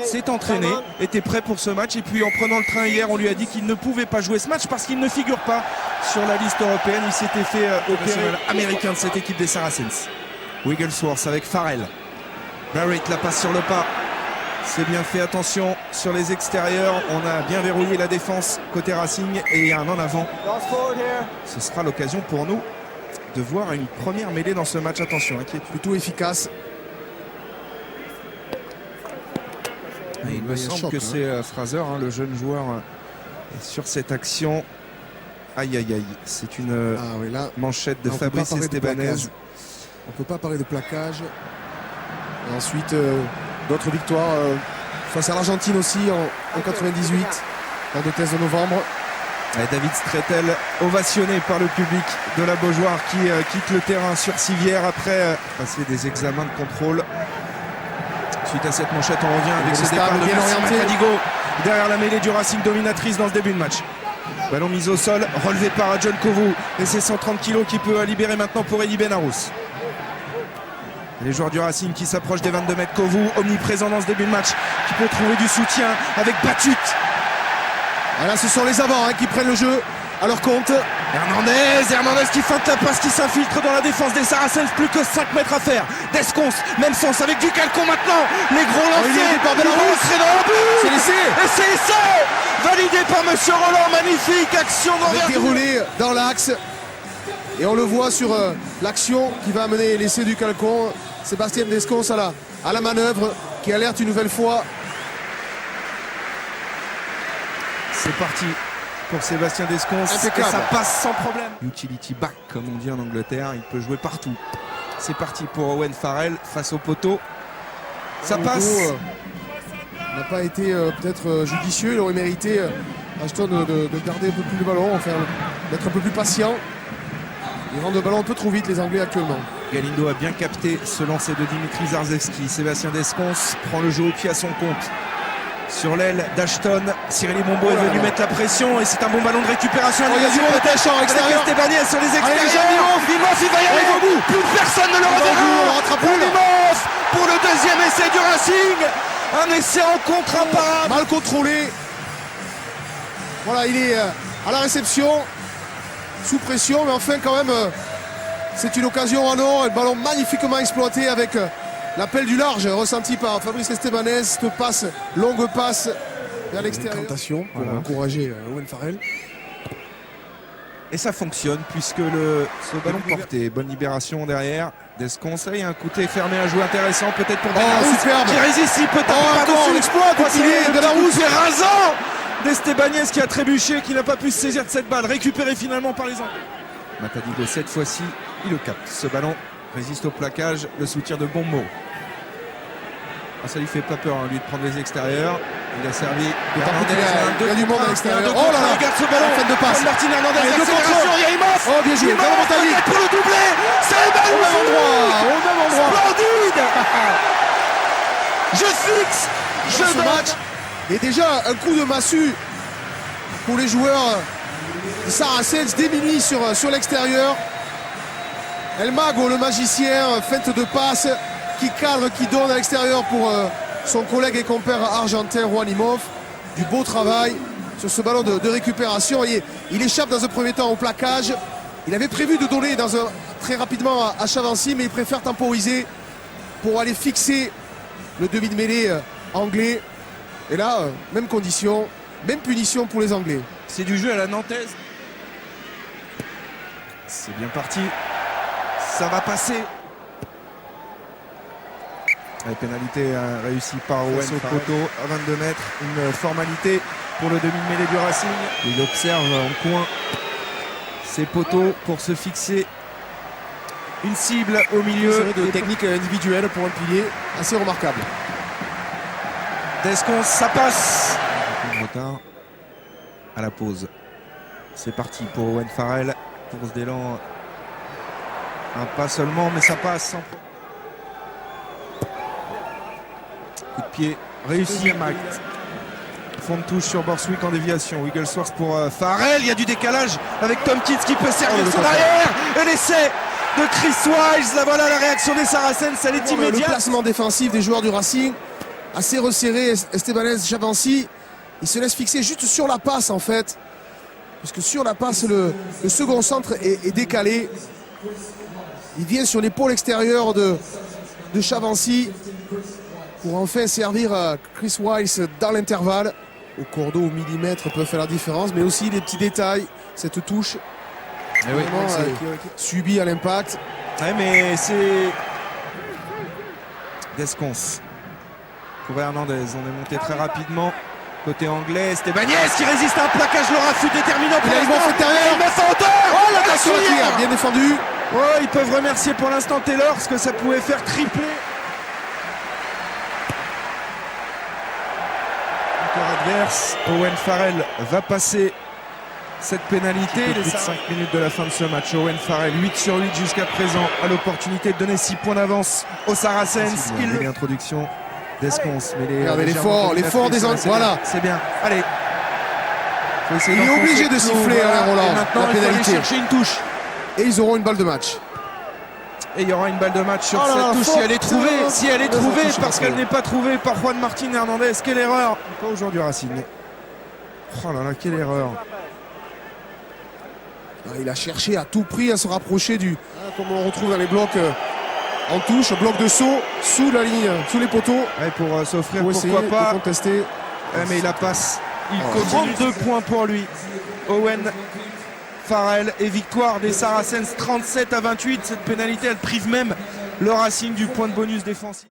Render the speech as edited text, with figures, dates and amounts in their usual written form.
s'est entraîné, était prêt pour ce match. Et puis en prenant le train hier, on lui a dit qu'il ne pouvait pas jouer ce match parce qu'il ne figure pas sur la liste européenne. Il s'était fait opérer américain de cette équipe des Saracens. Wigglesworth avec Farrell. Barrett la passe sur le pas. C'est bien fait, attention sur les extérieurs. On a bien verrouillé la défense côté Racing et il y a un en avant. Ce sera l'occasion pour nous de voir une première mêlée dans ce match. Attention, qui est plutôt efficace. Et il me semble que c'est Fraser, le jeune joueur, sur cette action. Aïe aïe aïe, c'est une manchette de Fabrice Estebanez. On ne peut pas parler de plaquage. Et ensuite, d'autres victoires face à l'Argentine aussi en 98, lors de test de novembre. Et David Stretel, ovationné par le public de la Beaujoire, qui quitte le terrain sur civière après passer des examens de contrôle. Suite à cette manchette, on revient avec ce départ de Merci Macadigo derrière la mêlée du Racing dominatrice dans ce début de match. Ballon mis au sol, relevé par John Kovu et ses 130 kg qui peut libérer maintenant pour Elie Benarous. Les joueurs du Racing qui s'approchent des 22 mètres. Kovu, omniprésent dans ce début de match, qui peut trouver du soutien avec Batut. Et là, ce sont les avants qui prennent le jeu à leur compte. Hernandez qui feinte la passe, qui s'infiltre dans la défense des Saracens. Plus que 5 mètres à faire. Desconce, même sens avec du Calcon maintenant. Les gros lancers par Benarous. C'est laissé. Et c'est laissé. Validé par Monsieur Roland. Magnifique action d'envergure. Déroulé dans l'axe. Et on le voit sur l'action qui va amener l'essai du Calcon. Sébastien Desconce à la manœuvre, qui alerte une nouvelle fois. C'est parti pour Sébastien Desconce. Et ça passe sans problème. Utility back, comme on dit en Angleterre. Il peut jouer partout. C'est parti pour Owen Farrell face au poteau. Ça passe. N'a pas été peut-être judicieux. Il aurait mérité Ashton de garder un peu plus le ballon, d'être un peu plus patient. Ils rendent le ballon un peu trop vite, les Anglais, actuellement. Galindo a bien capté ce lancer de Dimitri Zarzewski. Sébastien Desconce prend le jeu au pied à son compte. Sur l'aile d'Ashton, Cyril Bombo est venu mettre la pression et c'est un bon ballon de récupération. Il y a du monde en extérieur. Estebanez sur les extérieurs. Vimos, il va y aller au bout. Plus personne ne le rattrape. Vimos pour le deuxième essai du Racing. Un essai en contre imparable. Mal contrôlé. Voilà, il est à la réception. Sous pression, mais enfin quand même c'est une occasion en or. Un ballon magnifiquement exploité avec l'appel du large ressenti par Fabrice Estebanez. Cette passe, longue passe vers l'extérieur. Tentation pour encourager Owen Farrell. Et ça fonctionne puisque ce ballon porté. Bonne libération derrière. Desconce, il y a un côté fermé à jouer intéressant peut-être pour Benarous qui résiste, il peut encore l'exploit de Benarous. C'est rasant d'Estebanez qui a trébuché, qui n'a pas pu se saisir de cette balle, récupérée finalement par les Anglais. Macadigo, cette fois-ci, il le capte. Ce ballon résiste au plaquage, le soutien de Bombo. Ça lui fait pas peur, lui, de prendre les extérieurs. Il a servi. Il y a du monde à l'extérieur. Oh là là, regarde ce ballon. De passe. Martin Hernandez, l'accélération, Yaimos. Oh, bien joué. Pour le doubler. C'est au même endroit. Splendide. Je fixe. Ce match. Et déjà un coup de massue pour les joueurs de Saracens démunis sur l'extérieur. El Mago, le magicien, feinte de passe qui cadre, qui donne à l'extérieur pour son collègue et compère argentin Juan Imhoff. Du beau travail sur ce ballon de récupération. Et il échappe dans un premier temps au plaquage. Il avait prévu de donner très rapidement à Chavancy, mais il préfère temporiser pour aller fixer le demi de mêlée anglais. Et là, même condition, même punition pour les Anglais. C'est du jeu à la nantaise. C'est bien parti. Ça va passer. La pénalité réussie par Owen au poteau à 22 mètres. Une formalité pour le demi-mêlée du Racing. Il observe en coin ses poteaux pour se fixer une cible au milieu. Une série de techniques individuelles pour un pilier assez remarquable. Desconce, ça passe. Retard à la pause. C'est parti pour Owen Farrell. Course d'élan. Un pas seulement, mais ça passe sans. Coup de pied réussi à Macht. Fond de touche sur Borswick en déviation. Wigglesworth pour Farrell. Il y a du décalage avec Tompkins qui peut servir son arrière. Et l'essai de Chris Wise. Là voilà la réaction des Saracens. Elle est immédiate. Le placement défensif des joueurs du Racing. assez resserré. Estebanez Chavancy, il se laisse fixer juste sur la passe en fait. Parce que sur la passe, le second centre est décalé. Il vient sur l'épaule extérieure de Chavancy pour enfin servir Chris Weiss dans l'intervalle. Au cordeau, au millimètre peut faire la différence, mais aussi les petits détails, cette touche vraiment, subie à l'impact. Ouais, mais c'est Descons pour Hernandez. On est monté très rapidement côté anglais. Estebanez qui résiste à un plaquage. Laura fut déterminant pour l'instant. Il met ça en hauteur. Oh, l'attention à bien défendu. Oh, ils peuvent remercier pour l'instant Taylor parce que ça pouvait faire tripler. Adverse, Owen Farrell va passer cette pénalité. Il est 5 minutes de la fin de ce match. Owen Farrell 8 sur 8 jusqu'à présent a l'opportunité de donner 6 poins d'avance aux Saracens. L'introduction d'Escons. Regardez l'effort des Anglais. Voilà, c'est bien. Allez. Il est obligé de siffler à Roland. Maintenant, il faut aller chercher une touche. Et ils auront une balle de match. Et il y aura une balle de match sur cette touche si elle est trouvée, parce qu'elle n'est pas trouvée par Juan Martin Hernandez. Quelle erreur! Pas aujourd'hui Racine. Oh là là, quelle erreur! Il a cherché à tout prix à se rapprocher du, comme on retrouve dans les blocs en touche, bloc de saut sous la ligne, sous les poteaux. Ouais, pour s'offrir, pourquoi pas de contester. Ouais, mais il la passe. Il continue. 32 points pour lui. Owen Farrell et victoire des Saracens 37-28. Cette pénalité, elle prive même le Racing du point de bonus défensif.